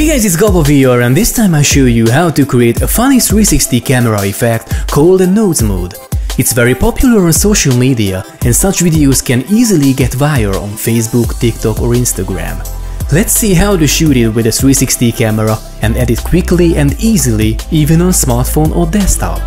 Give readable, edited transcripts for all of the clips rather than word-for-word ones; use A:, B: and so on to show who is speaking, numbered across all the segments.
A: Hey guys, it's GabaVR, and this time I show you how to create a funny 360 camera effect called a nose mode. It's very popular on social media, and such videos can easily get viral on Facebook, TikTok or Instagram. Let's see how to shoot it with a 360 camera and edit quickly and easily, even on smartphone or desktop.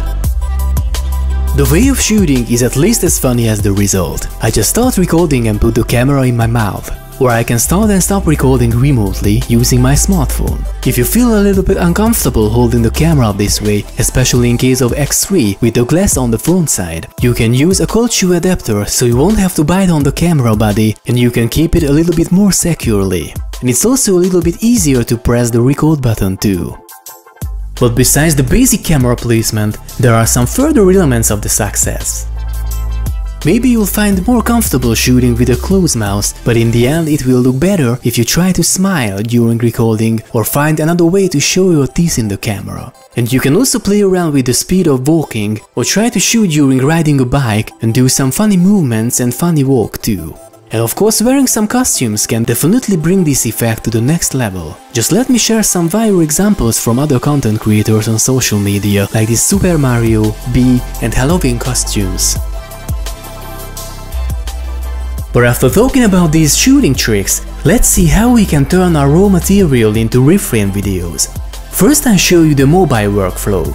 A: The way of shooting is at least as funny as the result. I just start recording and put the camera in my mouth. Or I can start and stop recording remotely using my smartphone. If you feel a little bit uncomfortable holding the camera this way, especially in case of X3 with the glass on the front side, you can use a cold shoe adapter so you won't have to bite on the camera body and you can keep it a little bit more securely. And it's also a little bit easier to press the record button too. But besides the basic camera placement, there are some further elements of the success. Maybe you'll find more comfortable shooting with a closed mouth, but in the end it will look better if you try to smile during recording or find another way to show your teeth in the camera. And you can also play around with the speed of walking or try to shoot during riding a bike and do some funny movements and funny walk too. And of course, wearing some costumes can definitely bring this effect to the next level. Just let me share some viral examples from other content creators on social media, like this Super Mario, Bee and Halloween costumes. But after talking about these shooting tricks, let's see how we can turn our raw material into reframe videos. First, I'll show you the mobile workflow.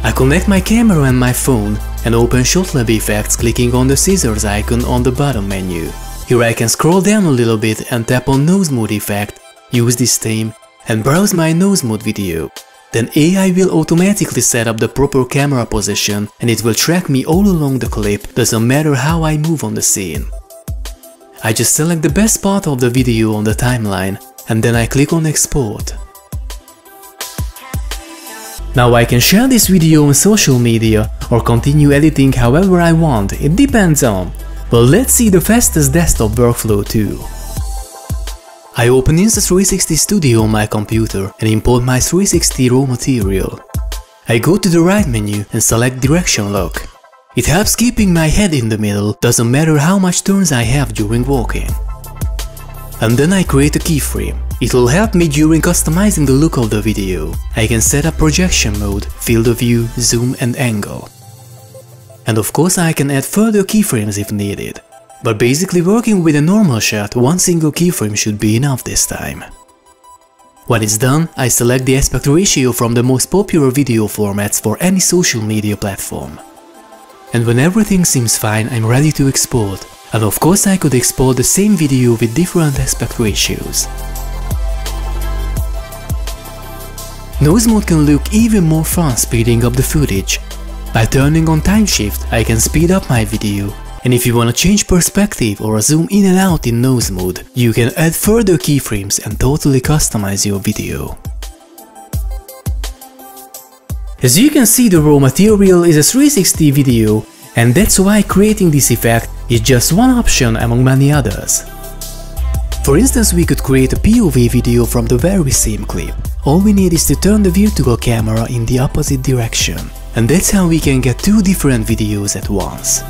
A: I connect my camera and my phone and open ShotLab Effects clicking on the scissors icon on the bottom menu. Here I can scroll down a little bit and tap on Nose Mode effect, use this theme and browse my nose mode video. Then AI will automatically set up the proper camera position and it will track me all along the clip, doesn't matter how I move on the scene. I just select the best part of the video on the timeline and then I click on export. Now I can share this video on social media or continue editing however I want, it depends on. But let's see the fastest desktop workflow too. I open Insta360 Studio on my computer and import my 360 raw material. I go to the right menu and select Direction Lock. It helps keeping my head in the middle, doesn't matter how much turns I have during walking. And then I create a keyframe. It will help me during customizing the look of the video. I can set up projection mode, field of view, zoom and angle. And of course I can add further keyframes if needed. But basically working with a normal shot, one single keyframe should be enough this time. When it's done, I select the aspect ratio from the most popular video formats for any social media platform. And when everything seems fine, I'm ready to export. And of course I could export the same video with different aspect ratios. Nose mode can look even more fun speeding up the footage. By turning on time shift, I can speed up my video. And if you want to change perspective or zoom in and out in nose mode, you can add further keyframes and totally customize your video. As you can see, the raw material is a 360 video, and that's why creating this effect is just one option among many others. For instance, we could create a POV video from the very same clip. All we need is to turn the virtual camera in the opposite direction. And that's how we can get two different videos at once.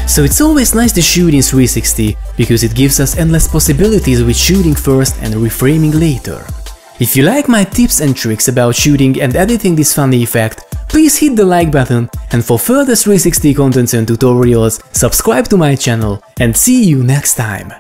A: So it's always nice to shoot in 360, because it gives us endless possibilities with shooting first and reframing later. If you like my tips and tricks about shooting and editing this funny effect, please hit the like button, and for further 360 contents and tutorials, subscribe to my channel, and see you next time!